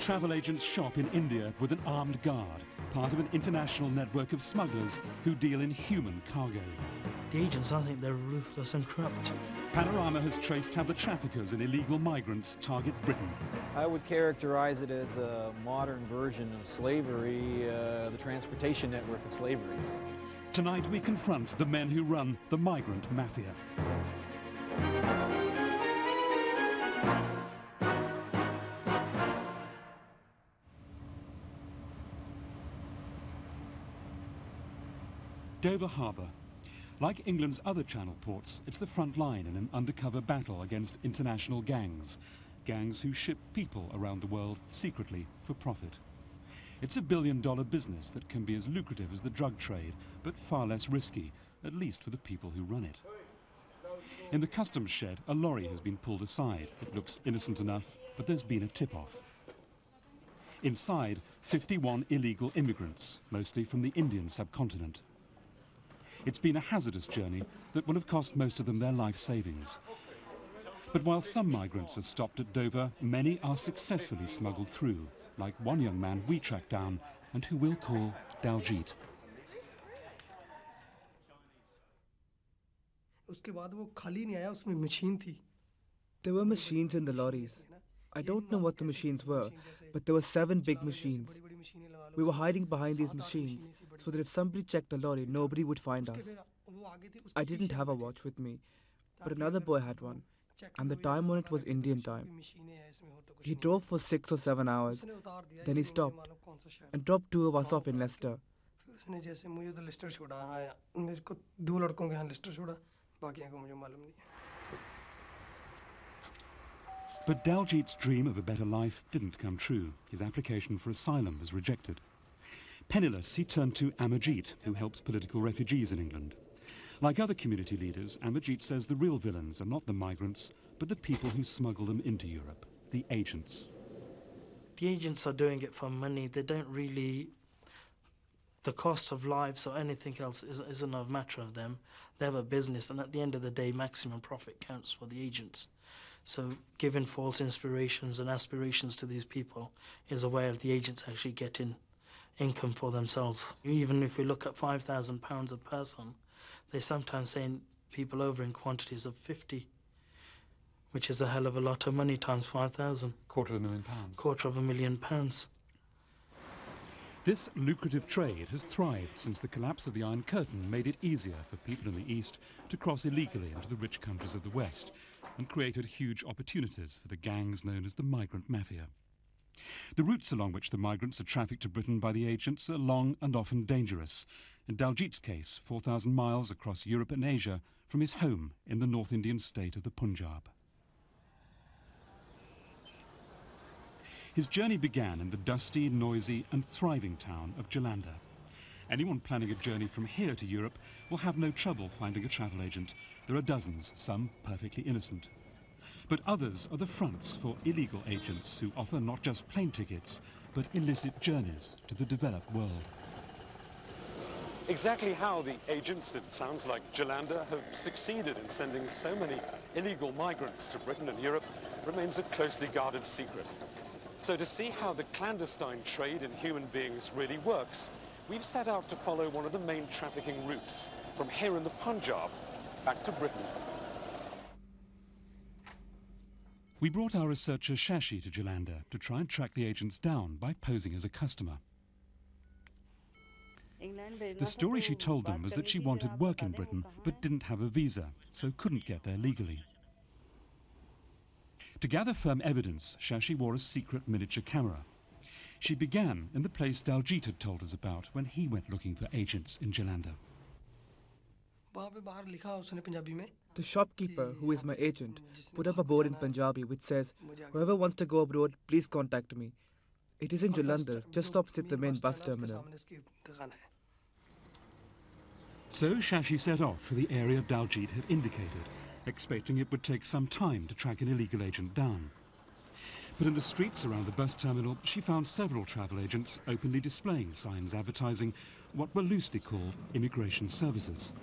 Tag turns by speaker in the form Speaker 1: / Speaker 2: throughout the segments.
Speaker 1: travel agent's shop in India with an armed guard, part of an international network of smugglers who deal in human cargo.
Speaker 2: The agents, I think they're ruthless and corrupt.
Speaker 1: Panorama has traced how the traffickers and illegal migrants target Britain.
Speaker 3: I would characterize it as a modern version of slavery, the transportation network of slavery.
Speaker 1: Tonight we confront the men who run the migrant mafia. Dover Harbour. Like England's other channel ports, it's the front line in an undercover battle against international gangs. Gangs who ship people around the world secretly for profit. It's a billion-dollar business that can be as lucrative as the drug trade, but far less risky, at least for the people who run it. In the customs shed, a lorry has been pulled aside. It looks innocent enough, but there's been a tip-off. Inside, 51 illegal immigrants, mostly from the Indian subcontinent. It's been a hazardous journey that will have cost most of them their life savings. But while some migrants are stopped at Dover, many are successfully smuggled through, like one young man we tracked down and who we'll call Daljit.
Speaker 4: There were machines in the lorries. I don't know what the machines were, but there were 7 big machines. We were hiding behind these machines so that if somebody checked the lorry, nobody would find us. I didn't have a watch with me, but another boy had one, and the time on it was Indian time. He drove for 6 or 7 hours, then he stopped and dropped 2 of us off in Leicester.
Speaker 1: But Daljit's dream of a better life didn't come true. His application for asylum was rejected. Penniless, he turned to Amarjit, who helps political refugees in England. Like other community leaders, Amarjit says the real villains are not the migrants, but the people who smuggle them into Europe, the agents.
Speaker 2: The agents are doing it for money. They don't really... The cost of lives or anything else isn't a matter of them. They have a business, and at the end of the day, maximum profit counts for the agents. So giving false inspirations and aspirations to these people is a way of the agents actually getting income for themselves. Even if we look at £5,000 a person, they sometimes send people over in quantities of 50, which is a hell of a lot of money times 5,000.
Speaker 1: £250,000.
Speaker 2: £250,000.
Speaker 1: This lucrative trade has thrived since the collapse of the Iron Curtain made it easier for people in the East to cross illegally into the rich countries of the West and created huge opportunities for the gangs known as the migrant mafia. The routes along which the migrants are trafficked to Britain by the agents are long and often dangerous. In Daljit's case, 4,000 miles across Europe and Asia from his home in the North Indian state of the Punjab. His journey began in the dusty, noisy and thriving town of Jalandhar. Anyone planning a journey from here to Europe will have no trouble finding a travel agent. There are dozens, some perfectly innocent. But others are the fronts for illegal agents who offer not just plane tickets, but illicit journeys to the developed world. Exactly how the agents in towns like Jalandhar have succeeded in sending so many illegal migrants to Britain and Europe remains a closely guarded secret. So to see how the clandestine trade in human beings really works, we've set out to follow one of the main trafficking routes from here in the Punjab back to Britain. We brought our researcher Shashi to Jalandhar to try and track the agents down by posing as a customer. The story she told them was that she wanted work in Britain but didn't have a visa, so couldn't get there legally. To gather firm evidence, Shashi wore a secret miniature camera. She began in the place Daljit had told us about when he went looking for agents in Jalandhar.
Speaker 4: The shopkeeper, who is my agent, put up a board in Punjabi which says, "Whoever wants to go abroad, please contact me." It is in Jalandhar, just opposite the main bus terminal.
Speaker 1: So Shashi set off for the area Daljit had indicated, expecting it would take some time to track an illegal agent down. But in the streets around the bus terminal, she found several travel agents openly displaying signs advertising what were loosely called immigration services.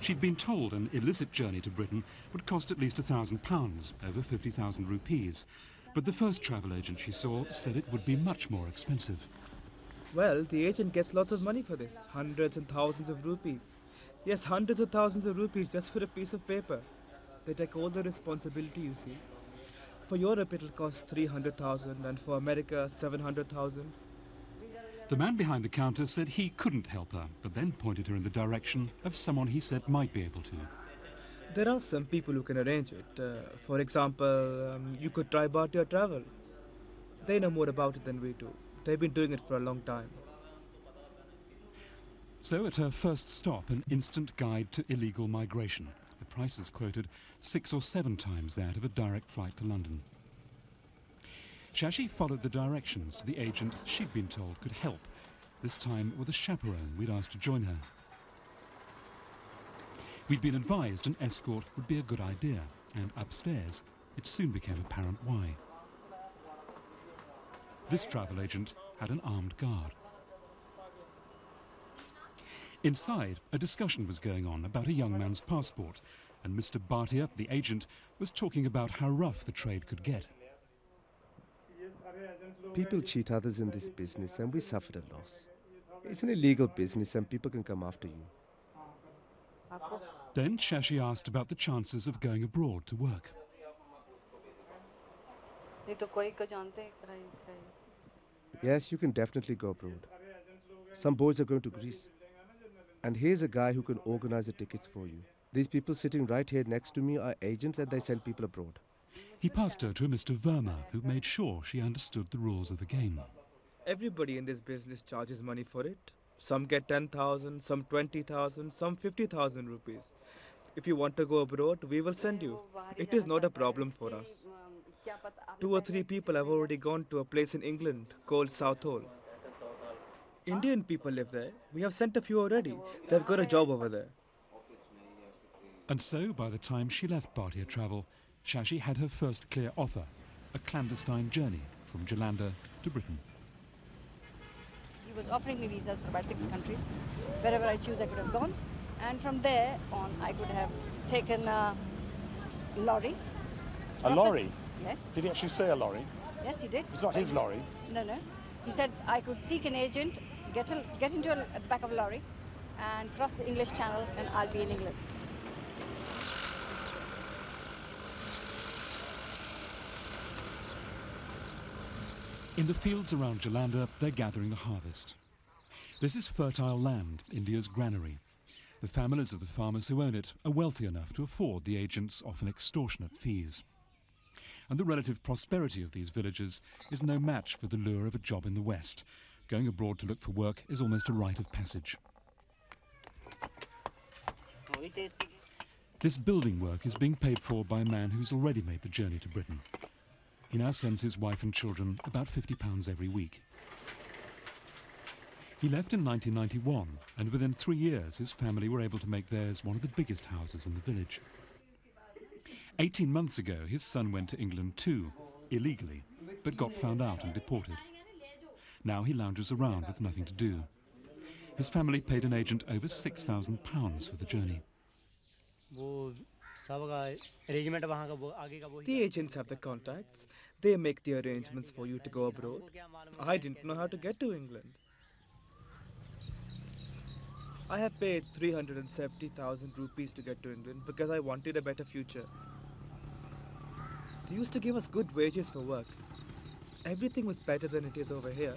Speaker 1: She'd been told an illicit journey to Britain would cost at least £1,000, over 50,000 rupees. But the first travel agent she saw said it would be much more expensive.
Speaker 4: Well, the agent gets lots of money for this. Hundreds and thousands of rupees. Yes, hundreds of thousands of rupees just for a piece of paper. They take all the responsibility, you see. For Europe, it'll cost 300,000, and for America, 700,000.
Speaker 1: The man behind the counter said he couldn't help her, but then pointed her in the direction of someone he said might be able to.
Speaker 4: There are some people who can arrange it. For example, you could try Bradshaw Travel. They know more about it than we do. They've been doing it for a long time.
Speaker 1: So at her first stop, an instant guide to illegal migration. The prices quoted 6 or 7 times that of a direct flight to London. Shashi followed the directions to the agent she'd been told could help, this time with a chaperone we'd asked to join her. We'd been advised an escort would be a good idea, and upstairs it soon became apparent why. This travel agent had an armed guard. Inside, a discussion was going on about a young man's passport, and Mr. Bhatia, the agent, was talking about how rough the trade could get.
Speaker 5: People cheat others in this business and we suffered a loss. It's an illegal business and people can come after you.
Speaker 1: Then Shashi asked about the chances of going abroad to work.
Speaker 5: Yes, you can definitely go abroad. Some boys are going to Greece. And here's a guy who can organize the tickets for you. These people sitting right here next to me are agents and they send people abroad.
Speaker 1: He passed her to a Mr. Verma, who made sure she understood the rules of the game.
Speaker 4: Everybody in this business charges money for it. Some get 10,000, some 20,000, some 50,000 rupees. If you want to go abroad, we will send you. It is not a problem for us. 2 or 3 people have already gone to a place in England called Southall. Indian people live there. We have sent a few already. They've got a job over there.
Speaker 1: And so, by the time she left Bhatia Travel, Shashi had her first clear offer, a clandestine journey from Jalandhar to Britain.
Speaker 6: He was offering me visas for about 6 countries. Wherever I choose, I could have gone. And from there on, I could have taken a lorry.
Speaker 1: A lorry?
Speaker 6: Yes.
Speaker 1: Did he actually say a lorry?
Speaker 6: Yes, he did.
Speaker 1: It's not his lorry.
Speaker 6: No, no. He said I could seek an agent, get into at the back of a lorry, and cross the English Channel, and I'll be in England.
Speaker 1: In the fields around Jalandhar, they're gathering the harvest. This is fertile land, India's granary. The families of the farmers who own it are wealthy enough to afford the agents' often extortionate fees. And the relative prosperity of these villages is no match for the lure of a job in the West. Going abroad to look for work is almost a rite of passage. This building work is being paid for by a man who's already made the journey to Britain. He now sends his wife and children about £50 every week. He left in 1991, and within 3 years his family were able to make theirs one of the biggest houses in the village. 18 months ago his son went to England too, illegally, but got found out and deported. Now he lounges around with nothing to do. His family paid an agent over £6,000 for the journey.
Speaker 4: The agents have the contacts. They make the arrangements for you to go abroad. I didn't know how to get to England. I have paid 370,000 rupees to get to England because I wanted a better future. They used to give us good wages for work. Everything was better than it is over here.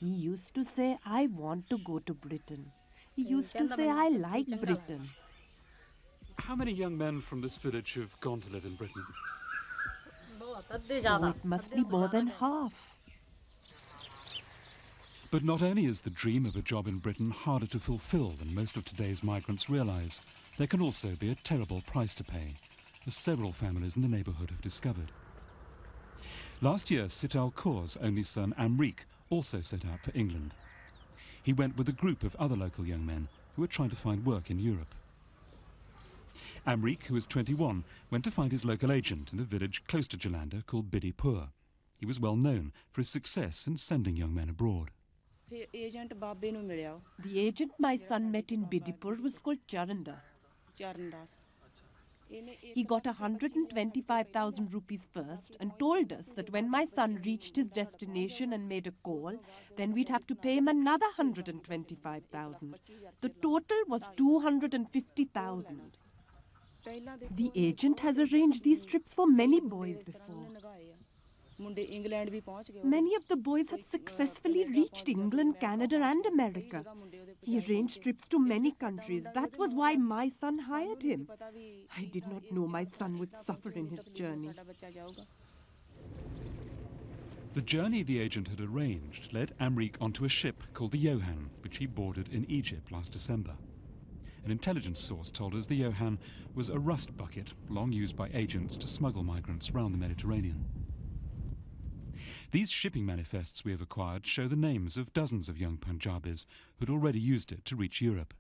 Speaker 7: He used to say, I want to go to Britain. He used to say, I like Britain.
Speaker 1: How many young men from this village have gone to live in Britain?
Speaker 7: Oh, it must be more than half.
Speaker 1: But not only is the dream of a job in Britain harder to fulfill than most of today's migrants realise, there can also be a terrible price to pay, as several families in the neighbourhood have discovered. Last year, Sital Kaur's only son, Amrik, also set out for England. He went with a group of other local young men who were trying to find work in Europe. Amrik, who was 21, went to find his local agent in a village close to Jalandhar called Bidipur. He was well known for his success in sending young men abroad.
Speaker 7: The agent my son met in Bidipur was called Charandas. He got 125,000 rupees first and told us that when my son reached his destination and made a call, then we'd have to pay him another 125,000. The total was 250,000. The agent has arranged these trips for many boys before. Many of the boys have successfully reached England, Canada and America. He arranged trips to many countries. That was why my son hired him. I did not know my son would suffer in his journey.
Speaker 1: The journey the agent had arranged led Amrik onto a ship called the Johan, which he boarded in Egypt last December. An intelligence source told us the Johan was a rust bucket long used by agents to smuggle migrants around the Mediterranean. These shipping manifests we have acquired show the names of dozens of young Punjabis who'd already used it to reach Europe.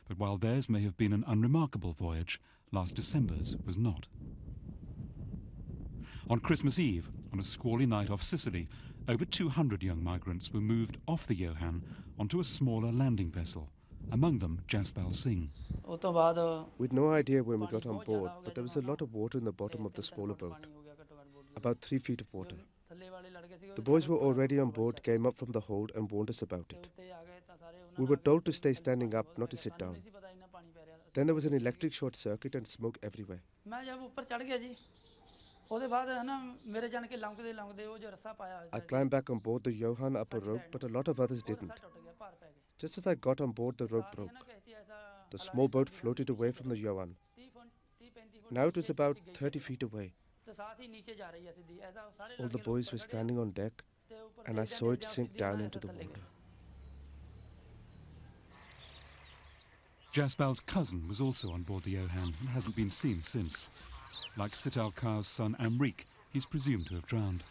Speaker 1: But while theirs may have been an unremarkable voyage, last December's was not. On Christmas Eve, on a squally night off Sicily, over 200 young migrants were moved off the Johan onto a smaller landing vessel, among them Jaspal Singh.
Speaker 5: We'd no idea when we got on board, but there was a lot of water in the bottom of the smaller boat, about 3 feet of water. The boys were already on board, came up from the hold and warned us about it. We were told to stay standing up, not to sit down. Then there was an electric short circuit and smoke everywhere. I climbed back on board the Johan up a rope, but a lot of others didn't. Just as I got on board, the rope broke. The small boat floated away from the Johan. Now it was about 30 feet away. All the boys were standing on deck, and I saw it sink down into the water.
Speaker 1: Jaspal's cousin was also on board the Johan and hasn't been seen since. Like Sital Kaur's son Amrik, he's presumed to have drowned.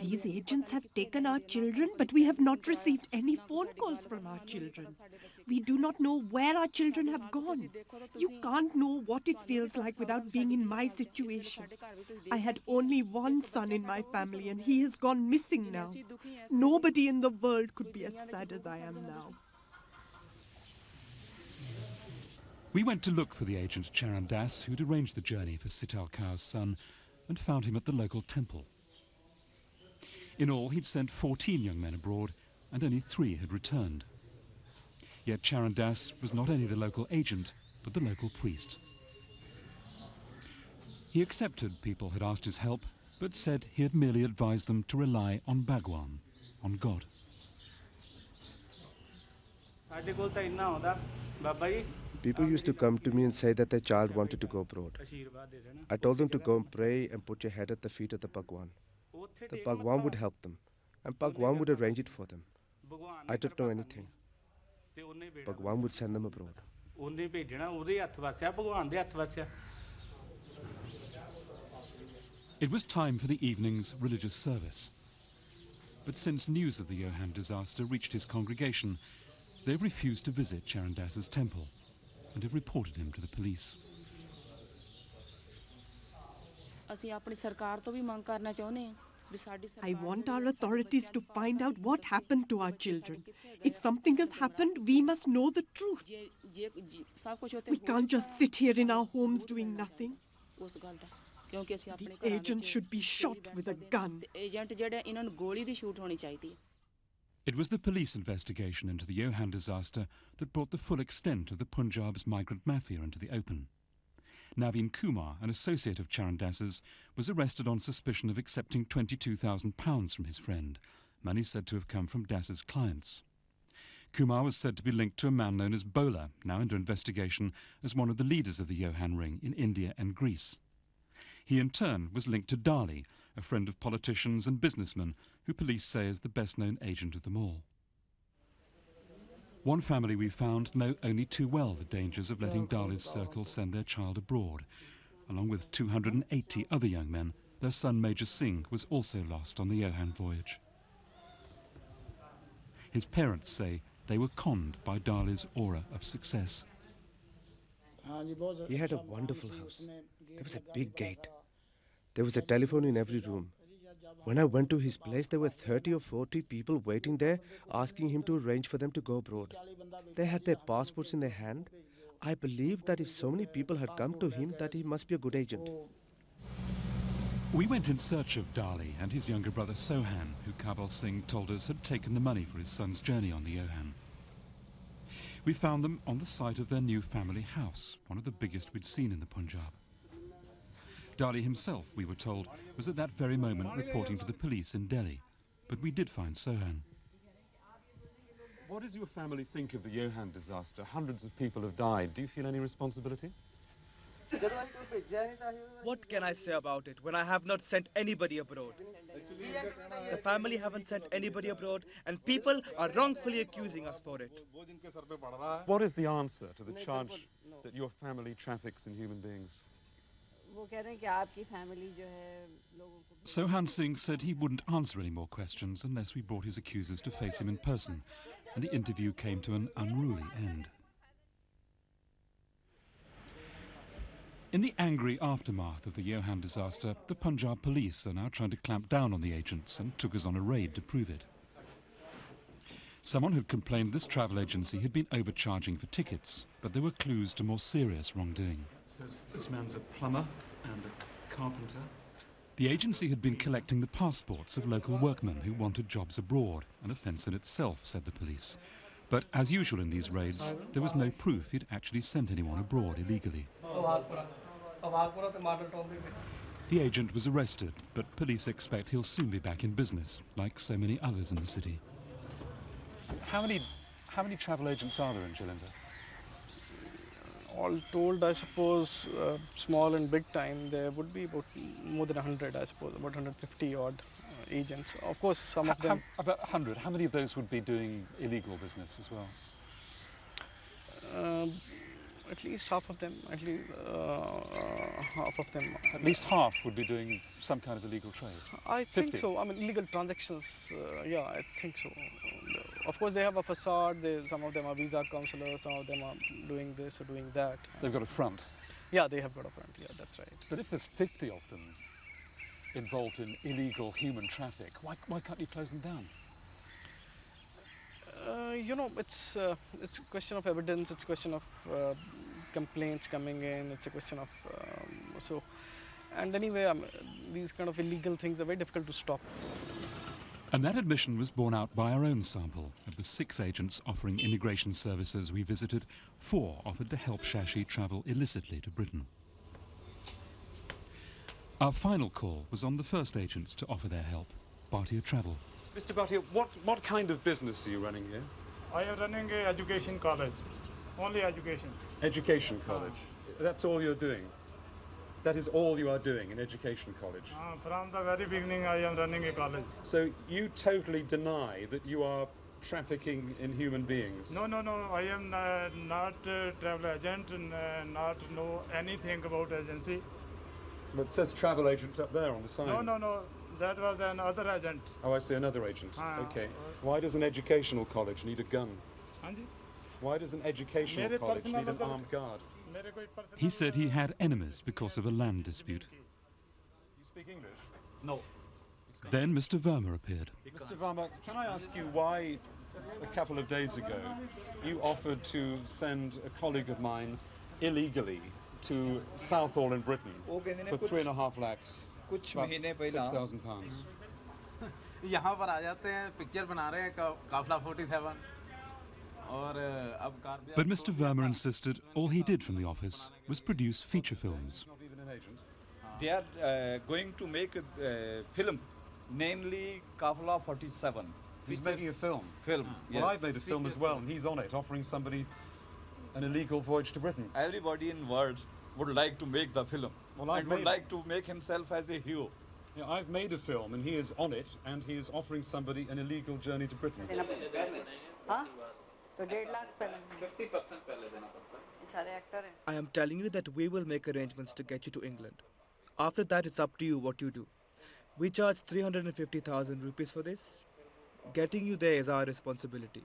Speaker 7: These agents have taken our children, but we have not received any phone calls from our children. We do not know where our children have gone. You can't know what it feels like without being in my situation. I had only one son in my family and he has gone missing now. Nobody in the world could be as sad as I am now.
Speaker 1: We went to look for the agent Charan Das, who'd arranged the journey for Sital Kaur's son, and found him at the local temple. In all, he'd sent 14 young men abroad, and only 3 had returned. Yet Charan Das was not only the local agent, but the local priest. He accepted people had asked his help, but said he had merely advised them to rely on Bhagwan, on God.
Speaker 5: People used to come to me and say that their child wanted to go abroad. I told them to go and pray and put your head at the feet of the Bhagwan. The Bhagwan would help them, and Bhagwan would arrange it for them. I don't know anything. Bhagwan would send them abroad.
Speaker 1: It was time for the evening's religious service. But since news of the Johan disaster reached his congregation, they've refused to visit Charan Das's temple and have reported him to the police.
Speaker 7: I want our authorities to find out what happened to our children. If something has happened, we must know the truth. We can't just sit here in our homes doing nothing. The agent should be shot with a gun.
Speaker 1: It was the police investigation into the Johan disaster that brought the full extent of the Punjab's migrant mafia into the open. Naveen Kumar, an associate of Charan Das's, was arrested on suspicion of accepting £22,000 from his friend, money said to have come from Das's clients. Kumar was said to be linked to a man known as Bola, now under investigation as one of the leaders of the Johan ring in India and Greece. He in turn was linked to Dali, a friend of politicians and businessmen who police say is the best-known agent of them all. One family we found know only too well the dangers of letting Dali's circle send their child abroad. Along with 280 other young men, their son Major Singh was also lost on the Johan voyage. His parents say they were conned by Dali's aura of success.
Speaker 5: He had a wonderful house. There was a big gate. There was a telephone in every room. When I went to his place, there were 30 or 40 people waiting there, asking him to arrange for them to go abroad. They had their passports in their hand. I believe that if so many people had come to him, that he must be a good agent.
Speaker 1: We went in search of Dali and his younger brother Sohan, who Kabul Singh told us had taken the money for his son's journey on the Johan. We found them on the site of their new family house, one of the biggest we'd seen in the Punjab. Dali himself, we were told, was at that very moment reporting to the police in Delhi, but we did find Sohan.
Speaker 8: What does your family think of the Johan disaster? Hundreds of people have died. Do you feel any responsibility?
Speaker 4: What can I say about it when I have not sent anybody abroad? The family haven't sent anybody abroad, and people are wrongfully accusing us for it.
Speaker 8: What is the answer to the charge that your family traffics in human beings?
Speaker 1: Sohan Singh said he wouldn't answer any more questions unless we brought his accusers to face him in person, and the interview came to an unruly end. In the angry aftermath of the Johan disaster, the Punjab police are now trying to clamp down on the agents and took us on a raid to prove it. Someone had complained this travel agency had been overcharging for tickets, but there were clues to more serious wrongdoing. Says this man's a plumber and a carpenter. The agency had been collecting the passports of local workmen who wanted jobs abroad, an offence in itself, said the police. But as usual in these raids, there was no proof he'd actually sent anyone abroad illegally. The agent was arrested, but police expect he'll soon be back in business, like so many others in the city.
Speaker 8: How many travel agents are there in Jalandhar?
Speaker 9: All told, I suppose, small and big time, there would be about more than 100, I suppose, about 150 odd agents. Of course, some of them...
Speaker 8: About 100. How many of those would be doing illegal business as well?
Speaker 9: At least half of them,
Speaker 8: At least half would be doing some kind of illegal trade?
Speaker 9: I
Speaker 8: 50?
Speaker 9: think so. I mean, illegal transactions, yeah, I think so. Of course, they have a facade. Some of them are visa counselors, some of them are doing this or doing that.
Speaker 8: They've got a front?
Speaker 9: Yeah, they have got a front, yeah, that's right.
Speaker 8: But if there's 50 of them involved in illegal human traffic, why can't you close them down?
Speaker 9: You know, it's a question of evidence, it's a question of complaints coming in, it's a question of, and anyway, these kind of illegal things are very difficult to stop.
Speaker 1: And that admission was borne out by our own sample. Of the 6 agents offering immigration services we visited, 4 offered to help Shashi travel illicitly to Britain. Our final call was on the first agents to offer their help, Bhatia Travel.
Speaker 8: Mr. Bhatia, what kind of business are you running here?
Speaker 10: I am running an education college, only education.
Speaker 8: Education college. That's all you're doing? That is all you are doing in education college?
Speaker 10: From the very beginning, I am running a college.
Speaker 8: So you totally deny that you are trafficking in human beings?
Speaker 10: No. I am not a travel agent and not know anything about agency.
Speaker 8: But it says travel agent up there on the sign.
Speaker 10: No. That was another agent.
Speaker 8: Oh, I see, another agent. Okay. Why does an educational college need a gun? Why does an educational college need an armed guard?
Speaker 1: He said he had enemies because of a land dispute.
Speaker 8: You speak English?
Speaker 10: No.
Speaker 1: Then Mr. Verma appeared.
Speaker 8: Mr. Verma, can I ask you why, a couple of days ago, you offered to send a colleague of mine illegally to Southall in Britain for 3.5 lakhs? About £6,000.
Speaker 11: यहाँ पर आ जाते हैं picture बना रहे हैं काफला 47
Speaker 1: But Mr. Verma insisted all he did from the office was produce feature films.
Speaker 11: They are going to make a film, namely Kafla 47.
Speaker 8: He's making a film?
Speaker 11: Film,
Speaker 8: Well, I've made a film as well, and he's on it, offering somebody an illegal voyage to Britain.
Speaker 11: Everybody in the world would like to make the film.
Speaker 8: Well,
Speaker 11: and would like to make himself as a hero.
Speaker 8: Yeah, I've made a film, and he is on it, and he is offering somebody an illegal journey to Britain.
Speaker 4: I am telling you that we will make arrangements to get you to England. After that, it's up to you what you do. We charge 350,000 rupees for this. Getting you there is our responsibility.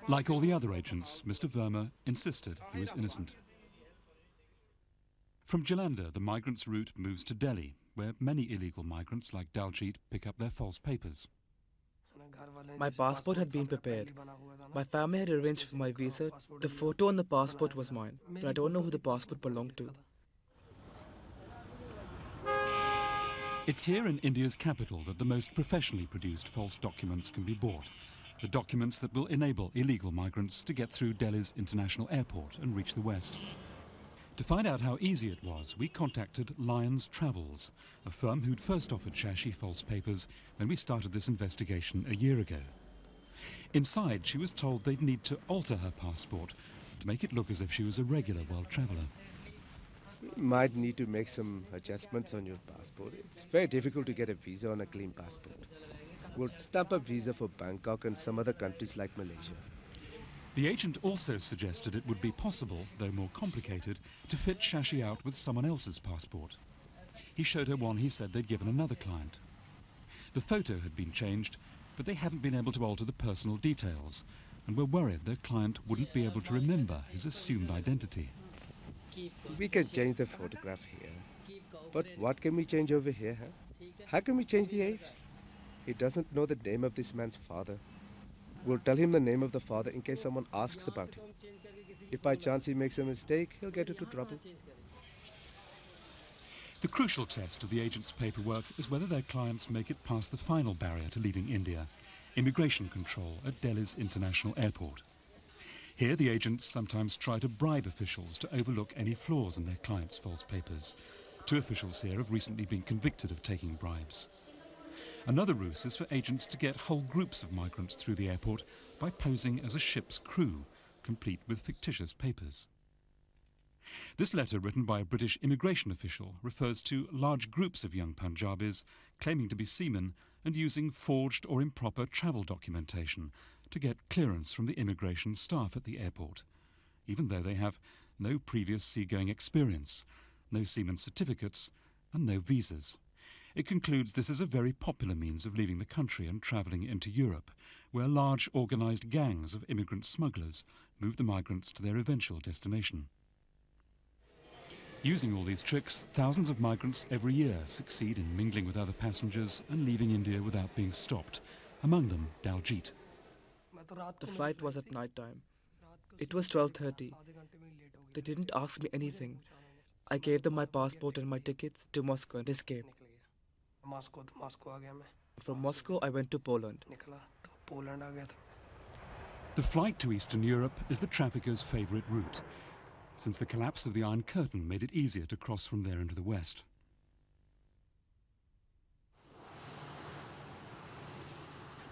Speaker 1: Like all the other agents, Mr. Verma insisted he was innocent. From Jalandhar, the migrants' route moves to Delhi, where many illegal migrants like Daljit pick up their false papers.
Speaker 4: My passport had been prepared. My family had arranged for my visa. The photo on the passport was mine, but I don't know who the passport belonged to.
Speaker 1: It's here in India's capital that the most professionally produced false documents can be bought. The documents that will enable illegal migrants to get through Delhi's international airport and reach the West. To find out how easy it was, we contacted Lyons Travels, a firm who'd first offered Shashi false papers when we started this investigation a year ago. Inside, she was told they'd need to alter her passport to make it look as if she was a regular world traveller.
Speaker 5: You might need to make some adjustments on your passport. It's very difficult to get a visa on a clean passport. We'll stamp a visa for Bangkok and some other countries like Malaysia.
Speaker 1: The agent also suggested it would be possible, though more complicated, to fit Shashi out with someone else's passport. He showed her one he said they'd given another client. The photo had been changed, but they hadn't been able to alter the personal details, and were worried their client wouldn't be able to remember his assumed identity.
Speaker 5: We can change the photograph here. But what can we change over here, huh? How can we change the age? He doesn't know the name of this man's father. We'll tell him the name of the father in case someone asks about him. If by chance he makes a mistake, he'll get into trouble.
Speaker 1: The crucial test of the agent's paperwork is whether their clients make it past the final barrier to leaving India, immigration control at Delhi's international airport. Here, the agents sometimes try to bribe officials to overlook any flaws in their clients' false papers. 2 officials here have recently been convicted of taking bribes. Another ruse is for agents to get whole groups of migrants through the airport by posing as a ship's crew, complete with fictitious papers. This letter, written by a British immigration official, refers to large groups of young Punjabis claiming to be seamen and using forged or improper travel documentation to get clearance from the immigration staff at the airport, even though they have no previous seagoing experience, no seaman certificates and no visas. It concludes this is a very popular means of leaving the country and travelling into Europe, where large organised gangs of immigrant smugglers move the migrants to their eventual destination. Using all these tricks, thousands of migrants every year succeed in mingling with other passengers and leaving India without being stopped, among them Daljit.
Speaker 4: The flight was at night time. It was 12:30. They didn't ask me anything. I gave them my passport and my tickets to Moscow and escaped. From Moscow, I went to Poland.
Speaker 1: The flight to Eastern Europe is the traffickers' favourite route, since the collapse of the Iron Curtain made it easier to cross from there into the West.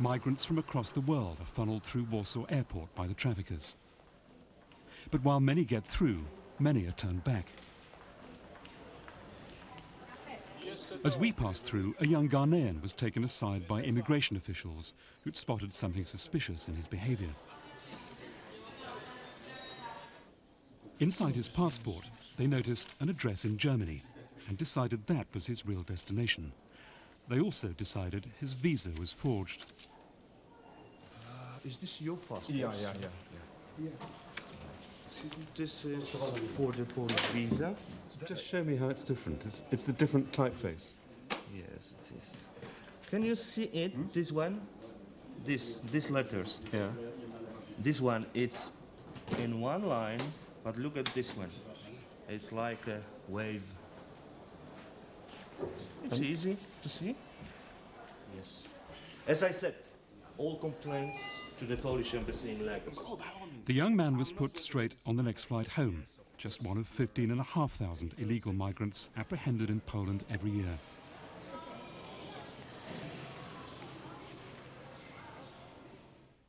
Speaker 1: Migrants from across the world are funnelled through Warsaw Airport by the traffickers. But while many get through, many are turned back. As we passed through, a young Ghanaian was taken aside by immigration officials who'd spotted something suspicious in his behaviour. Inside his passport, they noticed an address in Germany and decided that was his real destination. They also decided his visa was forged.
Speaker 12: Is this your passport?
Speaker 13: Yeah. This is for the Polish visa.
Speaker 8: Just show me how it's different. It's the different typeface.
Speaker 13: Yes, it is. Can you see it? This one? These letters.
Speaker 8: Yeah.
Speaker 13: This one, it's in one line, but look at this one. It's like a wave. It's easy to see. Yes. As I said, all complaints to the Polish embassy in Lagos.
Speaker 1: The young man was put straight on the next flight home, just one of 15,500 illegal migrants apprehended in Poland every year.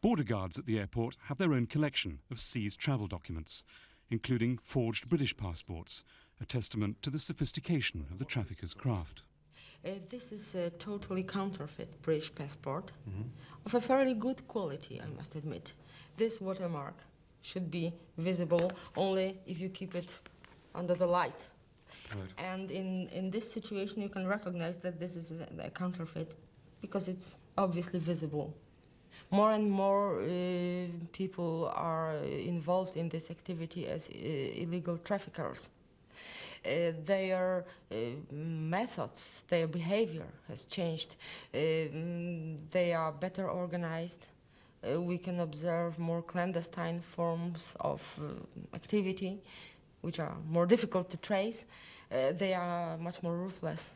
Speaker 1: Border guards at the airport have their own collection of seized travel documents, including forged British passports, a testament to the sophistication of the traffickers' craft.
Speaker 14: This is a totally counterfeit British passport of a fairly good quality, I must admit. This watermark should be visible only if you keep it under the light.
Speaker 8: Right.
Speaker 14: And in this situation, you can recognize that this is a counterfeit because it's obviously visible. More and more people are involved in this activity as illegal traffickers. their methods, their behavior has changed. They are better organized. We can observe more clandestine forms of activity, which are more difficult to trace. They are much more ruthless.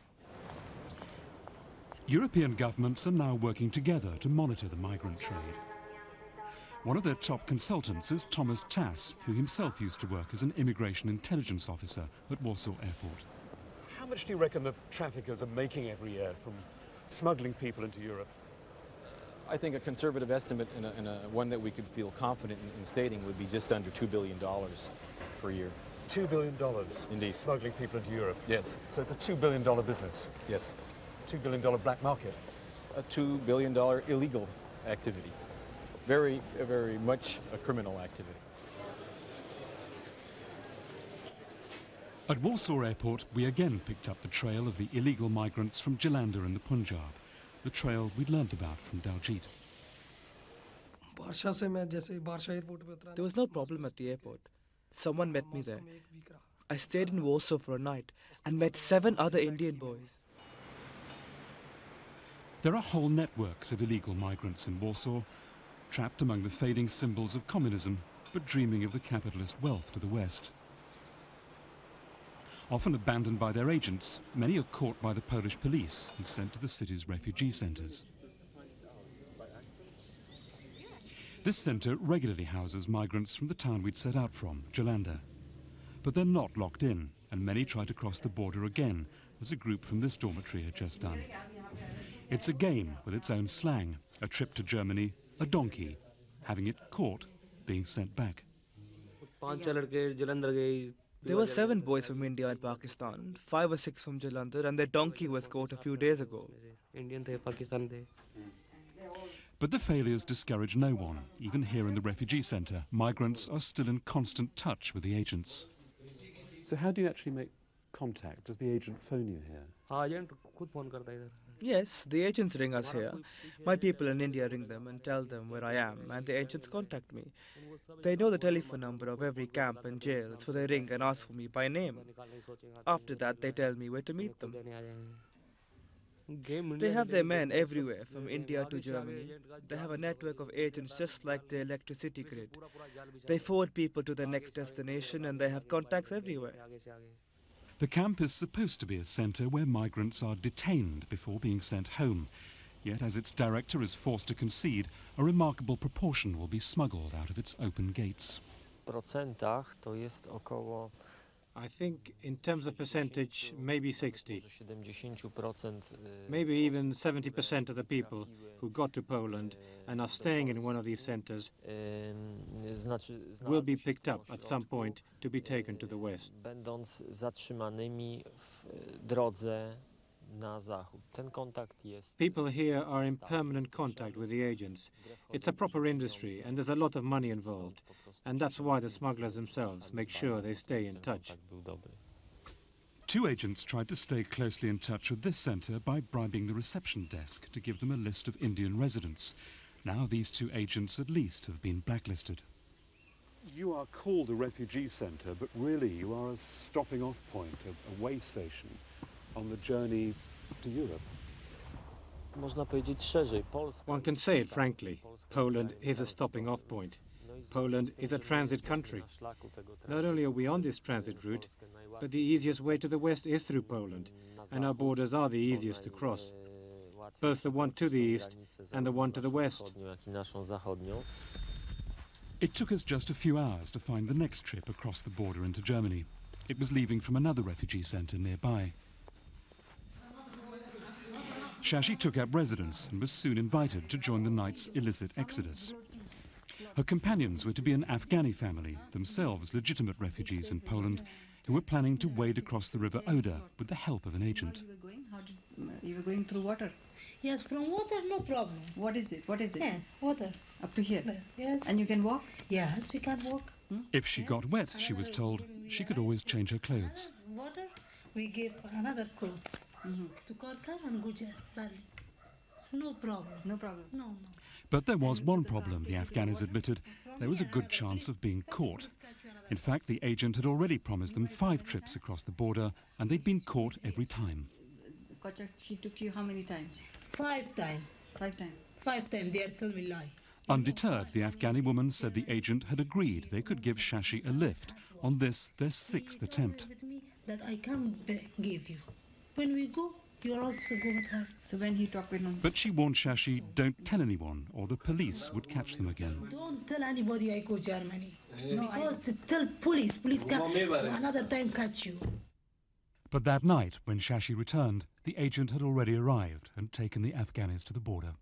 Speaker 1: European governments are now working together to monitor the migrant trade. One of their top consultants is Thomas Tass, who himself used to work as an immigration intelligence officer at Warsaw Airport.
Speaker 8: How much do you reckon the traffickers are making every year from smuggling people into Europe?
Speaker 3: I think a conservative estimate and one that we could feel confident in stating would be just under $2 billion per year.
Speaker 8: $2 billion?
Speaker 3: Indeed.
Speaker 8: Smuggling people into Europe?
Speaker 3: Yes.
Speaker 8: So it's a $2 billion business?
Speaker 3: Yes.
Speaker 8: $2 billion black market?
Speaker 3: A $2 billion illegal activity. Very, very much a criminal activity.
Speaker 1: At Warsaw Airport, we again picked up the trail of the illegal migrants from Jalandhar in the Punjab, the trail we'd learnt about from Daljeet.
Speaker 4: There was no problem at the airport. Someone met me there. I stayed in Warsaw for a night and met 7 other Indian boys.
Speaker 1: There are whole networks of illegal migrants in Warsaw, trapped among the fading symbols of communism, but dreaming of the capitalist wealth to the west. Often abandoned by their agents, many are caught by the Polish police and sent to the city's refugee centres. This centre regularly houses migrants from the town we'd set out from, Jalandhar. But they're not locked in, and many try to cross the border again, as a group from this dormitory had just done. It's a game with its own slang, a trip to Germany, a donkey, having it caught, being sent back.
Speaker 4: There were 7 boys from India and Pakistan, 5 or 6 from Jalandhar, and their donkey was caught a few days ago.
Speaker 1: But the failures discourage no one. Even here in the refugee centre, migrants are still in constant touch with the agents.
Speaker 8: So how do you actually make contact? Does the agent phone you here?
Speaker 4: Yes, the agents ring us here. My people in India ring them and tell them where I am, and the agents contact me. They know the telephone number of every camp and jail, so they ring and ask for me by name. After that, they tell me where to meet them. They have their men everywhere, from India to Germany. They have a network of agents just like the electricity grid. They forward people to their next destination, and they have contacts everywhere.
Speaker 1: The camp is supposed to be a centre where migrants are detained before being sent home. Yet, as its director is forced to concede, a remarkable proportion will be smuggled out of its open gates.
Speaker 10: I think in terms of percentage, maybe 60. Maybe even 70% of the people who got to Poland and are staying in one of these centers will be picked up at some point to be taken to the west. People here are in permanent contact with the agents. It's a proper industry and there's a lot of money involved. And that's why the smugglers themselves make sure they stay in touch.
Speaker 1: 2 agents tried to stay closely in touch with this centre by bribing the reception desk to give them a list of Indian residents. Now these 2 agents at least have been blacklisted.
Speaker 8: You are called a refugee centre, but really you are a stopping off point, a way station on the journey to Europe.
Speaker 10: One can say it frankly. Poland is a stopping off point. Poland is a transit country. Not only are we on this transit route, but the easiest way to the west is through Poland, and our borders are the easiest to cross, both the one to the east and the one to the west.
Speaker 1: It took us just a few hours to find the next trip across the border into Germany. It was leaving from another refugee centre nearby. Shashi took up residence and was soon invited to join the night's illicit exodus. Her companions were to be an Afghani family, themselves legitimate refugees in Poland, who were planning to wade across the River Oder with the help of an agent.
Speaker 6: You were going through water?
Speaker 12: Yes, from water, no problem.
Speaker 6: What is it? What is it?
Speaker 12: Yeah, water.
Speaker 6: Up to here?
Speaker 12: Yes.
Speaker 6: And you can walk?
Speaker 12: Yes, we can walk.
Speaker 1: If she got wet, she was told, she could always change her clothes.
Speaker 12: Water, we give another clothes to Korka and Gujar Valley. No problem.
Speaker 6: No problem?
Speaker 12: No.
Speaker 1: But there was one problem, the Afghans admitted. There was a good chance of being caught. In fact, the agent had already promised them 5 trips across the border, and they'd been caught every time.
Speaker 15: She took you how many times?
Speaker 12: 5 times.
Speaker 15: 5 times?
Speaker 12: 5 times. They are telling me lie.
Speaker 1: Undeterred, the Afghani woman said the agent had agreed they could give Shashi a lift on this, their 6th attempt.
Speaker 12: With me that I can give you. When we go, you are also go with her.
Speaker 15: So when he talked with him?
Speaker 1: But she warned Shashi, don't tell anyone, or the police would catch them again.
Speaker 12: Don't tell anybody I go Germany. No, because to tell police can another time catch you.
Speaker 1: But that night, when Shashi returned, the agent had already arrived and taken the Afghanis to the border.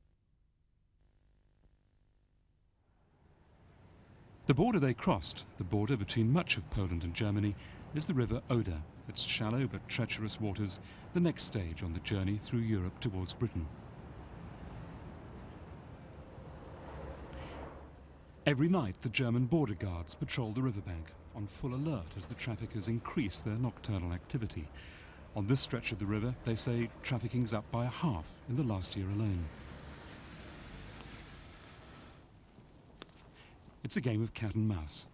Speaker 1: The border they crossed, the border between much of Poland and Germany, is the river Oder. Its shallow but treacherous waters, the next stage on the journey through Europe towards Britain. Every night, the German border guards patrol the riverbank, on full alert as the traffickers increase their nocturnal activity. On this stretch of the river, they say trafficking's up by 1/2 in the last year alone. It's a game of cat and mouse.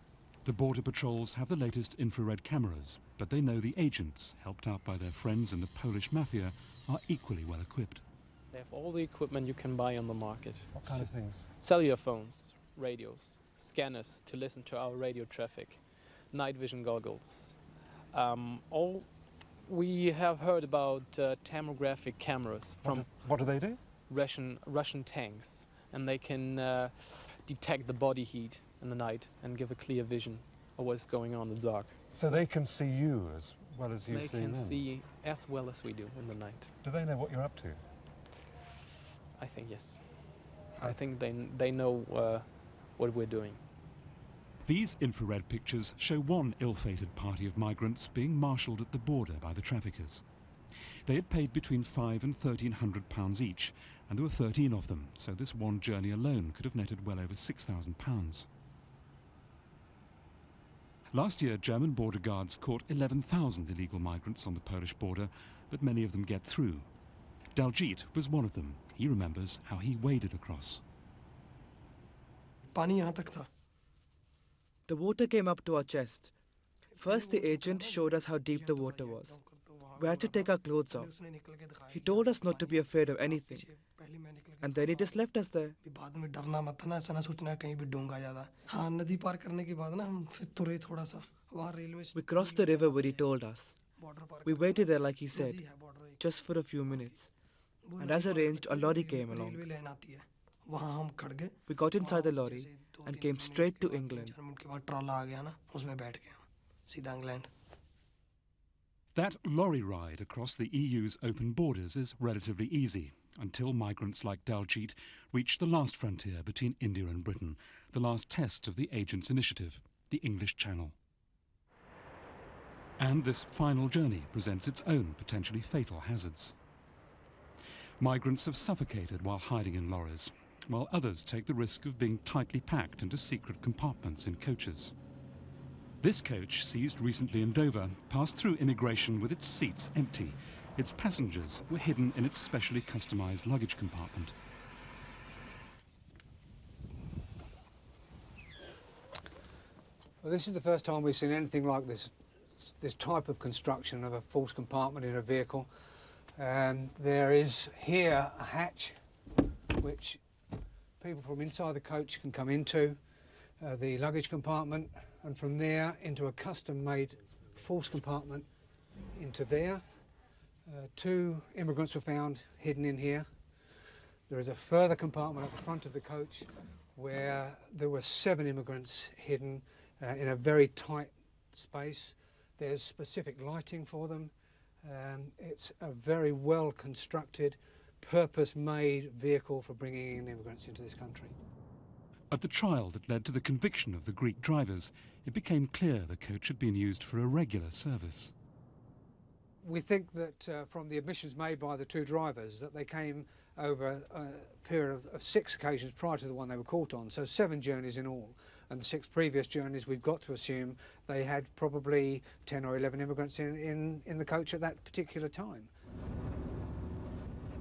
Speaker 1: The border patrols have the latest infrared cameras, but they know the agents, helped out by their friends in the Polish Mafia, are equally well equipped.
Speaker 16: They have all the equipment you can buy on the market.
Speaker 8: What kind of things?
Speaker 16: Cellular phones, radios, scanners to listen to our radio traffic, night vision goggles. We have heard about thermographic cameras from
Speaker 8: what do they do?
Speaker 16: Russian tanks, and they can detect the body heat in the night and give a clear vision of what's going on in the dark.
Speaker 8: So they can see you as well as you see them?
Speaker 16: They can see as well as we do in the night.
Speaker 8: Do they know what you're up to?
Speaker 16: I think yes. I think they know what we're doing.
Speaker 1: These infrared pictures show one ill-fated party of migrants being marshalled at the border by the traffickers. They had paid between £500 and £1,300 each, and there were 13 of them, so this one journey alone could have netted well over £6,000. Last year, German border guards caught 11,000 illegal migrants on the Polish border, but many of them get through. Daljit was one of them. He remembers how he waded across.
Speaker 4: The water came up to our chest. First, the agent showed us how deep the water was. We had to take our clothes off. He told us not to be afraid of anything. And then he just left us there. We crossed the river where he told us. We waited there like he said, just for a few minutes. And as arranged, a lorry came along. We got inside the lorry and came straight to England.
Speaker 1: That lorry ride across the EU's open borders is relatively easy, until migrants like Daljit reach the last frontier between India and Britain, the last test of the agent's initiative, the English Channel. And this final journey presents its own potentially fatal hazards. Migrants have suffocated while hiding in lorries, while others take the risk of being tightly packed into secret compartments in coaches. This coach, seized recently in Dover, passed through immigration with its seats empty. Its passengers were hidden in its specially customised luggage compartment.
Speaker 10: Well, this is the first time we've seen anything like this type of construction of a false compartment in a vehicle. There is here a hatch which people from inside the coach can come into, the luggage compartment, and from there into a custom-made false compartment into there. 2 immigrants were found hidden in here. There is a further compartment at the front of the coach where there were 7 immigrants hidden in a very tight space. There's specific lighting for them. It's a very well-constructed, purpose-made vehicle for bringing in immigrants into this country.
Speaker 1: At the trial that led to the conviction of the Greek drivers, it became clear the coach had been used for a regular service.
Speaker 10: We think that from the admissions made by the 2 drivers that they came over a period of 6 occasions prior to the one they were caught on, so 7 journeys in all. And the 6 previous journeys, we've got to assume they had probably 10 or 11 immigrants in the coach at that particular time.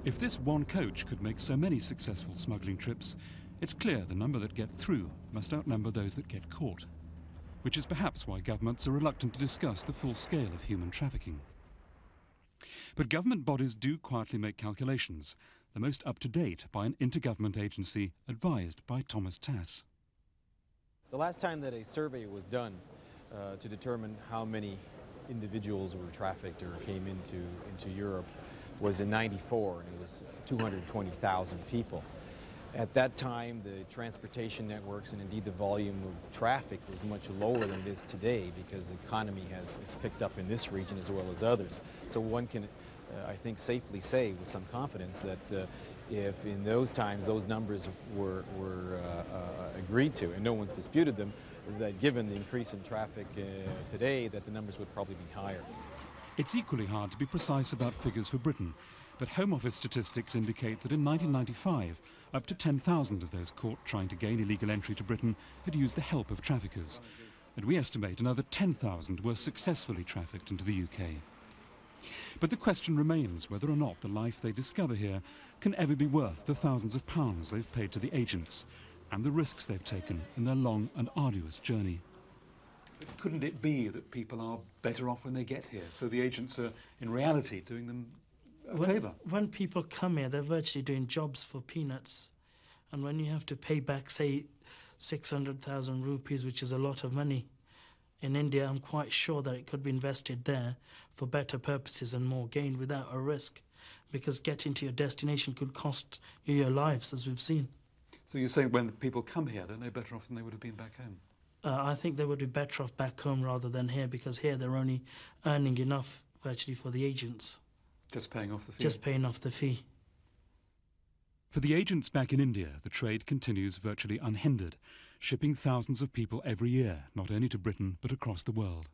Speaker 1: If this one coach could make so many successful smuggling trips, it's clear the number that get through must outnumber those that get caught. which is perhaps why governments are reluctant to discuss the full scale of human trafficking. But government bodies do quietly make calculations, the most up-to-date by an intergovernment agency advised by Thomas Tass.
Speaker 3: The last time that a survey was done to determine how many individuals were trafficked or came into Europe was in '94, and it was 220,000 people. At that time, the transportation networks and indeed the volume of traffic was much lower than it is today because the economy has picked up in this region as well as others. So one can, I think, safely say with some confidence that if in those times those numbers were agreed to, and no one's disputed them, that given the increase in traffic today, that the numbers would probably be higher.
Speaker 1: It's equally hard to be precise about figures for Britain, but Home Office statistics indicate that in 1995, up to 10,000 of those caught trying to gain illegal entry to Britain had used the help of traffickers, and we estimate another 10,000 were successfully trafficked into the UK. But the question remains whether or not the life they discover here can ever be worth the thousands of pounds they've paid to the agents and the risks they've taken in their long and arduous journey.
Speaker 8: But couldn't it be that people are better off when they get here, so the agents are in reality doing them a favour?
Speaker 2: When people come here, they're virtually doing jobs for peanuts, and when you have to pay back, say, 600,000 rupees, which is a lot of money, in India, I'm quite sure that it could be invested there for better purposes and more gain without a risk, because getting to your destination could cost you your lives, as we've seen.
Speaker 8: So you're saying when people come here, they're no better off than they would have been back home?
Speaker 2: I think they would be better off back home rather than here, because here they're only earning enough virtually for the agents.
Speaker 8: Just paying off the fee?
Speaker 2: Just paying off the fee.
Speaker 1: For the agents back in India, the trade continues virtually unhindered, shipping thousands of people every year, not only to Britain but across the world.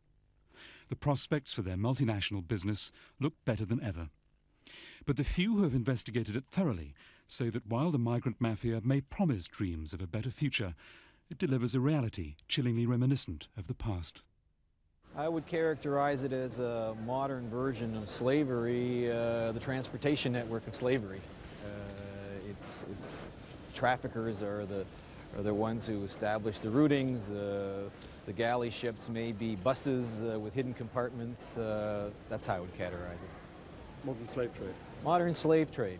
Speaker 1: The prospects for their multinational business look better than ever. But the few who have investigated it thoroughly say that while the migrant mafia may promise dreams of a better future, it delivers a reality chillingly reminiscent of the past.
Speaker 3: I would characterize it as a modern version of slavery, the transportation network of slavery. It's traffickers are the ones who establish the routings. The galley ships may be buses with hidden compartments. That's how I would categorize it.
Speaker 17: Modern slave trade.
Speaker 3: Modern slave trade.